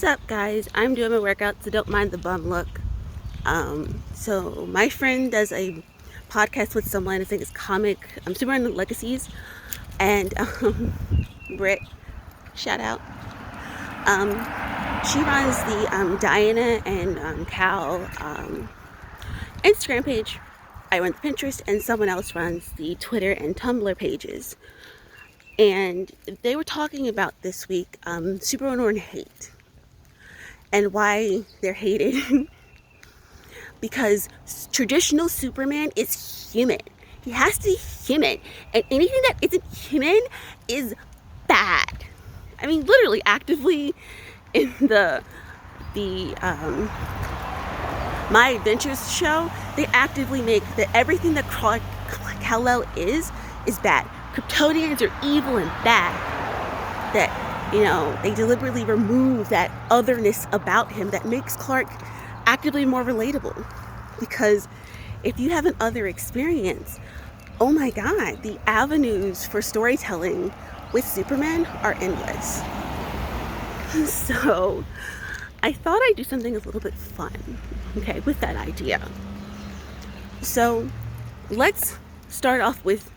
What's up, guys? I'm doing my workout, so don't mind the bum look. So my friend does a podcast with someone. I think it's Superman Legacies, and Britt, shout out. Um, she runs the Diana and Cal Instagram page. I run the Pinterest, and someone else runs the Twitter and Tumblr pages. And they were talking about this week superwonder and hate, and why they're hated. Because traditional Superman is human. He has to be human, and anything that isn't human is bad. I mean, literally, actively in the My Adventures show, they actively make that everything that Kal-El is bad. Kryptonians are evil and bad. That, they deliberately remove that otherness about him that makes Clark actively more relatable. Because if you have an other experience, oh my god, the avenues for storytelling with Superman are endless. So I thought I'd do something a little bit fun, okay, with that idea. So let's start off with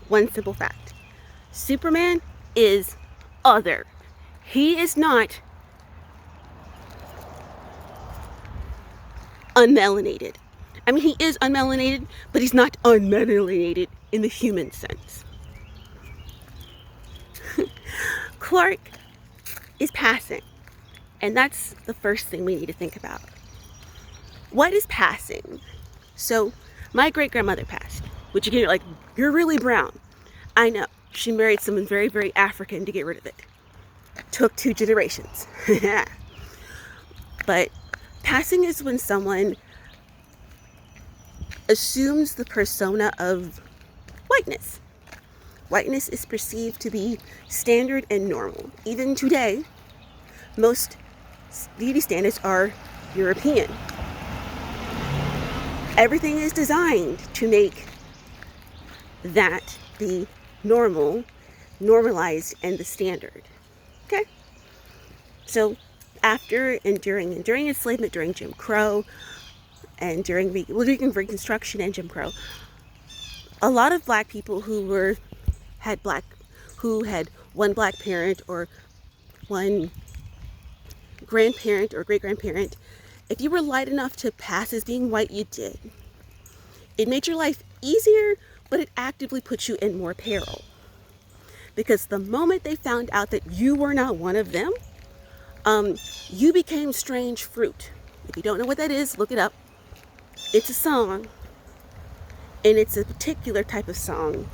one simple fact. Superman is other. He is not unmelanated. I mean, he is unmelanated, but he's not unmelanated in the human sense. Clark is passing, and that's the first thing we need to think about. What is passing? So, my great-grandmother passed, which again, you're like, you're really brown. I know. She married someone very, very African to get rid of it. Took 2 generations. But passing is when someone assumes the persona of whiteness. Whiteness is perceived to be standard and normal. Even today, most beauty standards are European. Everything is designed to make that the normal, normalized, and the standard. Okay? So after and during enslavement, during Jim Crow, and during Reconstruction and Jim Crow, a lot of black people who had one black parent or one grandparent or great-grandparent, if you were light enough to pass as being white, you did. It made your life easier, but it actively put you in more peril. Because the moment they found out that you were not one of them, you became strange fruit. If you don't know what that is, look it up. It's a song, and it's a particular type of song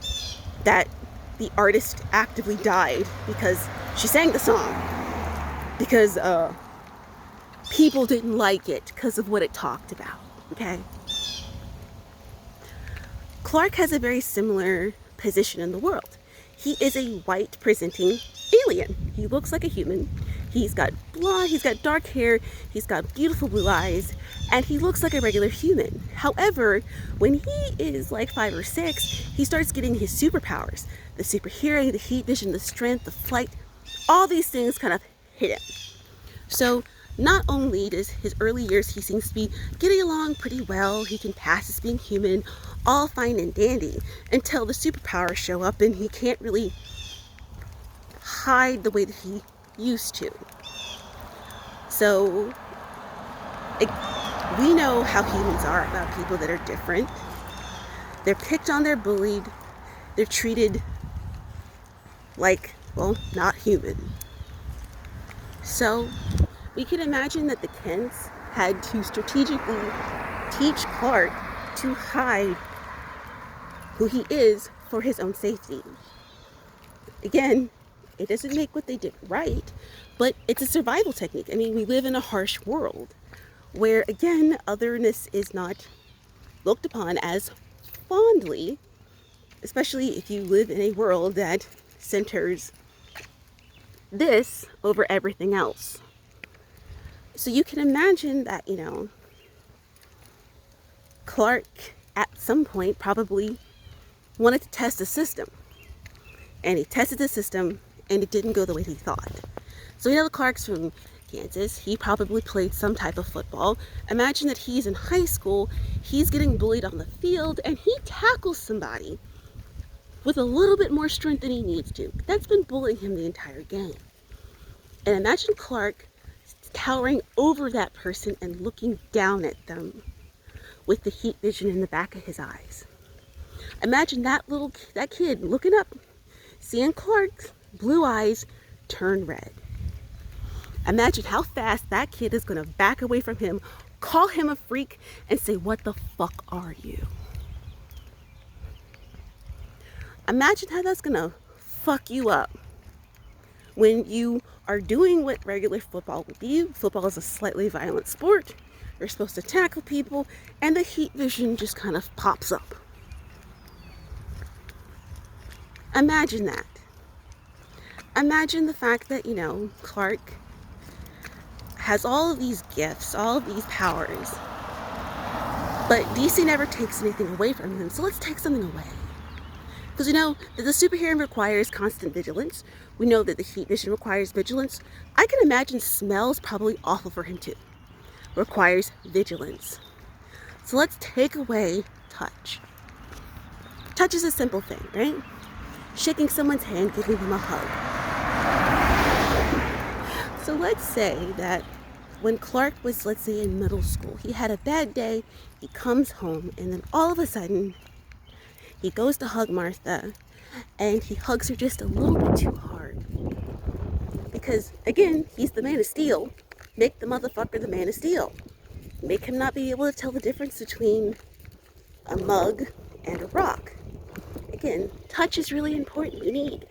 that the artist actively died because she sang the song because people didn't like it because of what it talked about. Okay? Clark has a very similar position in the world. He is a white presenting alien. He looks like a human. He's got blonde, he's got dark hair, he's got beautiful blue eyes, and he looks like a regular human. However, when he is like 5 or 6, he starts getting his superpowers. The super hearing, the heat vision, the strength, the flight, all these things kind of hit him. So not only does his early years, he seems to be getting along pretty well, he can pass as being human, all fine and dandy, until the superpowers show up and he can't really hide the way that he used to. So we know how humans are about people that are different. They're picked on, they're bullied, they're treated like, well, not human. So we can imagine that the Kents had to strategically teach Clark to hide who he is for his own safety. Again, it doesn't make what they did right, but it's a survival technique. I mean, we live in a harsh world where, again, otherness is not looked upon as fondly, especially if you live in a world that centers this over everything else. So you can imagine that, Clark at some point probably wanted to test the system. And he tested the system, and it didn't go the way he thought. So the Clarks from Kansas. He probably played some type of football. Imagine that he's in high school, he's getting bullied on the field, and he tackles somebody with a little bit more strength than he needs to. That's been bullying him the entire game. And imagine Clark towering over that person and looking down at them with the heat vision in the back of his eyes. Imagine that kid looking up, seeing Clark's blue eyes turn red. Imagine how fast that kid is going to back away from him, call him a freak, and say, "What the fuck are you?" Imagine how that's going to fuck you up when you are doing what regular football would be. Football is a slightly violent sport. You're supposed to tackle people, and the heat vision just kind of pops up. Imagine that. Imagine the fact that, Clark has all of these gifts, all of these powers, but DC never takes anything away from him, so let's take something away. Because we know that the superhero requires constant vigilance. We know that the heat vision requires vigilance. I can imagine smell's probably awful for him too. Requires vigilance. So let's take away touch. Touch is a simple thing, right? Shaking someone's hand, giving them a hug. So let's say that when Clark was, let's say, in middle school, he had a bad day, he comes home, and then all of a sudden, he goes to hug Martha, and he hugs her just a little bit too hard. Because, again, he's the Man of Steel. Make the motherfucker the Man of Steel. Make him not be able to tell the difference between a mug and a rock. Again, touch is really important. You need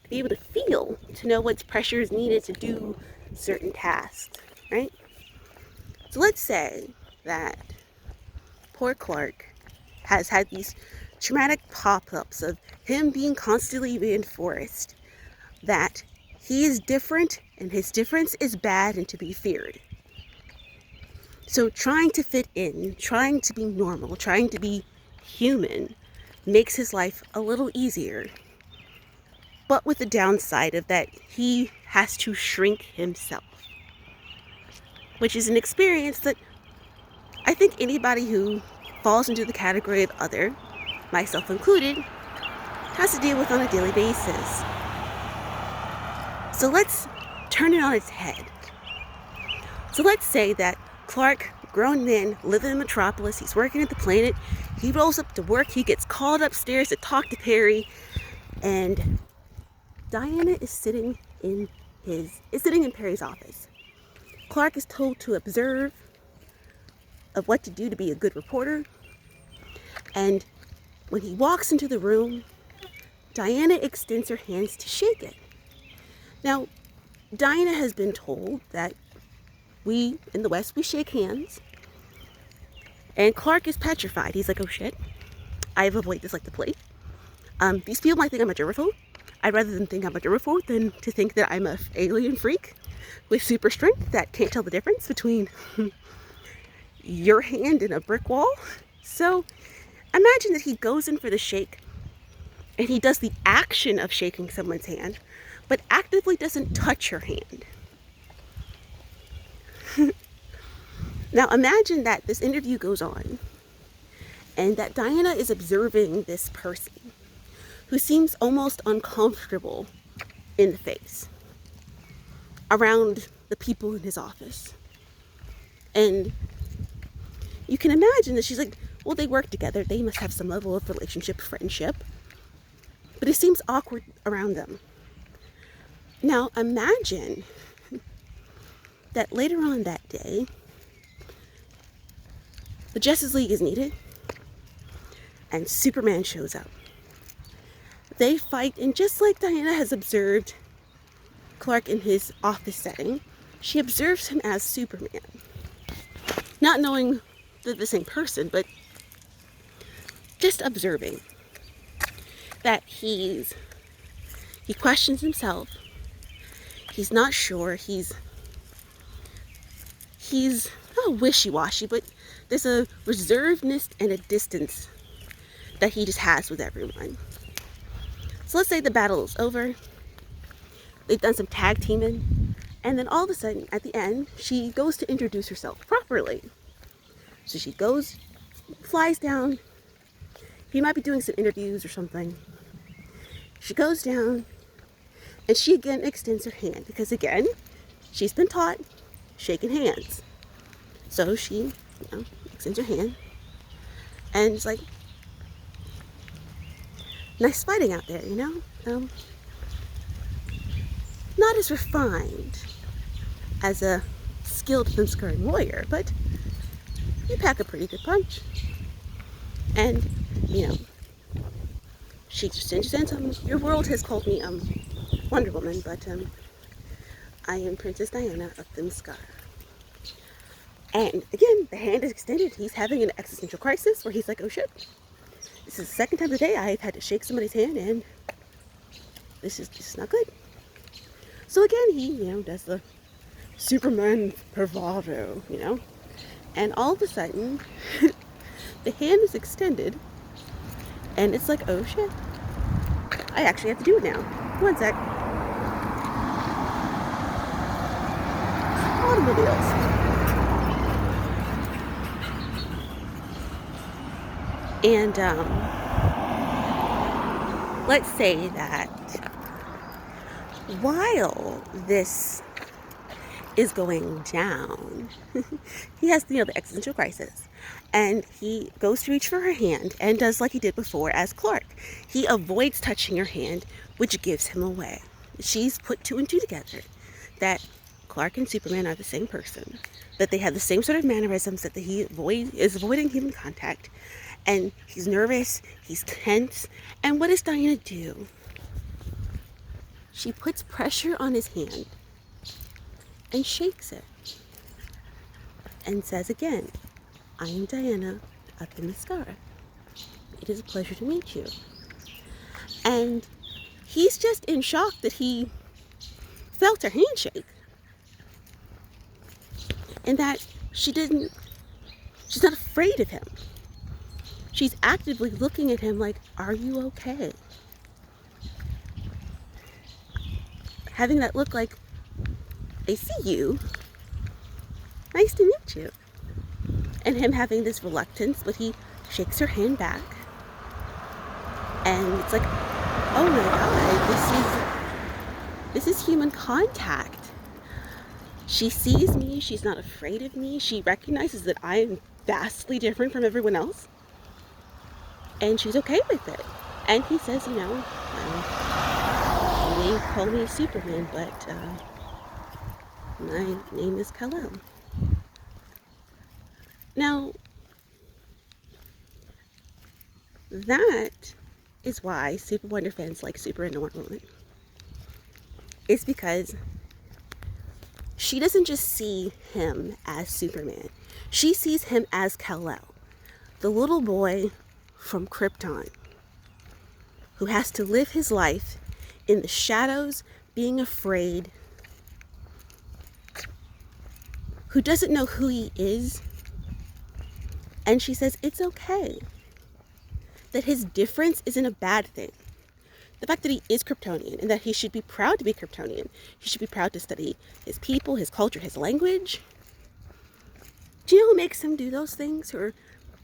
to be able to feel, to know what pressure is needed to do certain tasks, right? So let's say that poor Clark has had these traumatic pop-ups of him being constantly reinforced that he is different and his difference is bad and to be feared. So trying to fit in, trying to be normal, trying to be human makes his life a little easier. But with the downside of that he has to shrink himself, which is an experience that I think anybody who falls into the category of other, myself included, has to deal with on a daily basis. So let's turn it on its head. So let's say that Clark, grown man, living in Metropolis, he's working at the Planet, he rolls up to work, he gets called upstairs to talk to Perry, and Diana is sitting in Perry's office. Clark is told to observe of what to do to be a good reporter, and when he walks into the room, Diana extends her hands to shake it. Now, Diana has been told that we, in the West, we shake hands. And Clark is petrified. He's like, "Oh shit, I've avoided this like the plague. These people might think I'm a germaphobe. I'd rather them think I'm a germaphobe than to think that I'm an alien freak with super strength that can't tell the difference between your hand and a brick wall." So imagine that he goes in for the shake and he does the action of shaking someone's hand, but actively doesn't touch her hand. Now imagine that this interview goes on and that Diana is observing this person who seems almost uncomfortable in the face around the people in his office. And you can imagine that she's like, well, they work together. They must have some level of relationship, friendship. But it seems awkward around them. Now imagine that later on that day, the Justice League is needed and Superman shows up. They fight, and just like Diana has observed Clark in his office setting, she observes him as Superman. Not knowing they're the same person, but just observing that he questions himself. He's not sure. He's not wishy-washy, but there's a reservedness and a distance that he just has with everyone. So let's say the battle is over. They've done some tag teaming. And then all of a sudden, at the end, she goes to introduce herself properly. So she goes, flies down. He might be doing some interviews or something. She goes down, and she again extends her hand, because again, she's been taught shaking hands. So she, extends her hand, and it's like, nice fighting out there, not as refined as a skilled fence-scarring warrior, but you pack a pretty good punch. And, she just says, your world has called me Wonder Woman, but I am Princess Diana of Themyscira. And again, the hand is extended. He's having an existential crisis where he's like, oh shit, this is the second time today I've had to shake somebody's hand, and this is not good. So again, he, does the Superman bravado, and all of a sudden, the hand is extended, and it's like, oh shit, I actually have to do it now. One sec. Automobiles. And let's say that while this is going down, he has, the existential crisis, and he goes to reach for her hand and does like he did before as Clark. He avoids touching her hand, which gives him away. She's put two and two together, that Clark and Superman are the same person, that they have the same sort of mannerisms, that he is avoiding human contact, and he's nervous, he's tense. And what does Diana do? She puts pressure on his hand and shakes it and says again, I am Diana of Themyscira. It is a pleasure to meet you. And he's just in shock that he felt her handshake, and that she's not afraid of him. She's actively looking at him like, are you okay? Having that look like, I see you. Nice to meet you. And him having this reluctance, but he shakes her hand back. And it's like, oh my God, this is human contact. She sees me, she's not afraid of me, she recognizes that I am vastly different from everyone else, and she's okay with it. And he says, you may call me Superman, but my name is Kal-El. Now, that is why Super Wonder fans like Super and Wonder Woman. It's because she doesn't just see him as Superman. She sees him as Kal-El, the little boy from Krypton, who has to live his life in the shadows, being afraid, who doesn't know who he is. And she says it's okay, that his difference isn't a bad thing. The fact that he is Kryptonian, and that he should be proud to be Kryptonian. He should be proud to study his people, his culture, his language. Do you know who makes him do those things, or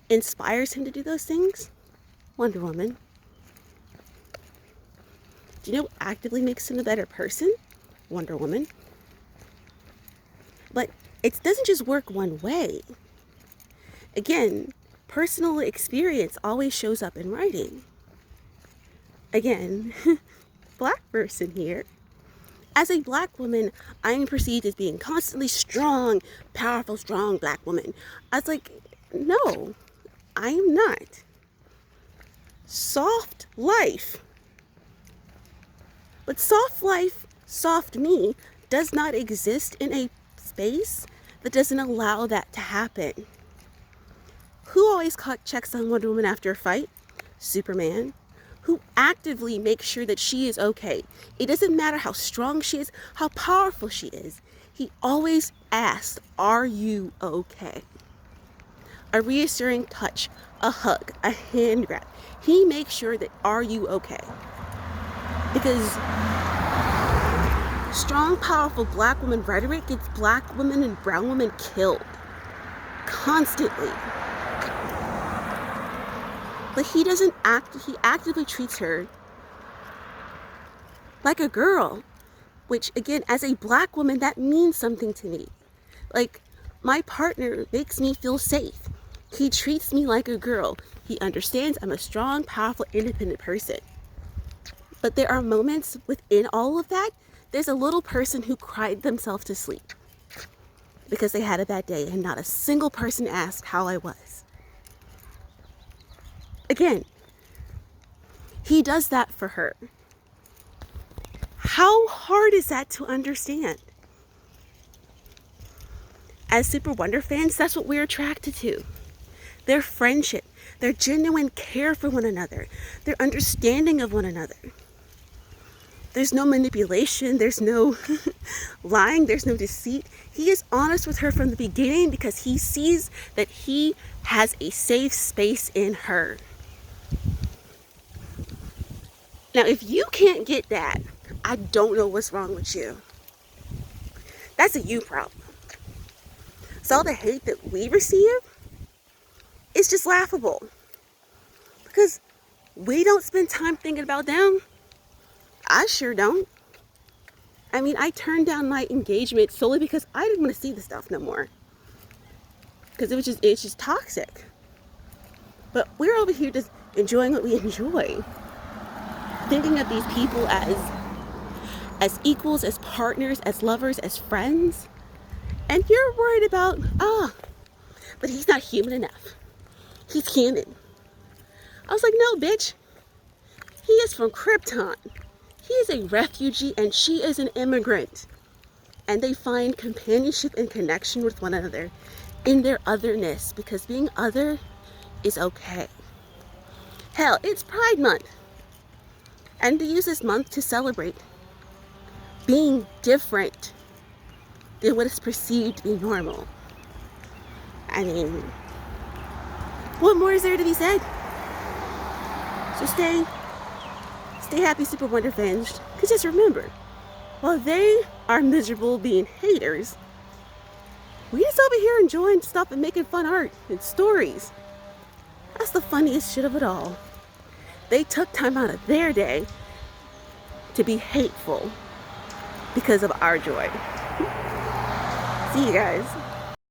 inspires him to do those things? Wonder Woman. Do you know what actively makes him a better person? Wonder Woman. But it doesn't just work one way. Again, personal experience always shows up in writing. Again, black person here. As a black woman, I am perceived as being constantly strong, powerful, strong black woman. I was like, no, I am not. Soft life. But soft life, soft me, does not exist in a space that doesn't allow that to happen. Who always checks on Wonder Woman after a fight? Superman. Who actively makes sure that she is okay. It doesn't matter how strong she is, how powerful she is. He always asks, are you okay? A reassuring touch, a hug, a hand grab. He makes sure that, are you okay? Because Strong, powerful black woman rhetoric gets black women and brown women killed constantly. But he actively treats her like a girl, which again, as a black woman, that means something to me. Like, my partner makes me feel safe. He treats me like a girl. He understands I'm a strong, powerful, independent person. But there are moments within all of that, there's a little person who cried themselves to sleep because they had a bad day, and not a single person asked how I was. Again, he does that for her. How hard is that to understand? As Super Wonder fans, that's what we're attracted to. Their friendship, their genuine care for one another, their understanding of one another. There's no manipulation, there's no lying, there's no deceit. He is honest with her from the beginning because he sees that he has a safe space in her. Now, if you can't get that, I don't know what's wrong with you. That's a you problem. So all the hate that we receive is just laughable. Because we don't spend time thinking about them. I sure don't. I mean, I turned down my engagement solely because I didn't want to see the stuff no more. Because it's just toxic. But we're over here just enjoying what we enjoy. Thinking of these people as equals, as partners, as lovers, as friends. And you're worried about, but he's not human enough. He's human. I was like, no, bitch. He is from Krypton. He is a refugee and she is an immigrant. And they find companionship and connection with one another in their otherness, because being other is okay. Hell, it's Pride Month. And to use this month to celebrate being different than what is perceived to be normal. I mean, what more is there to be said? So stay happy, Super Wonder fans. Because just remember, while they are miserable being haters, we just over here enjoying stuff and making fun art and stories. That's the funniest shit of it all. They took time out of their day to be hateful because of our joy. See you guys.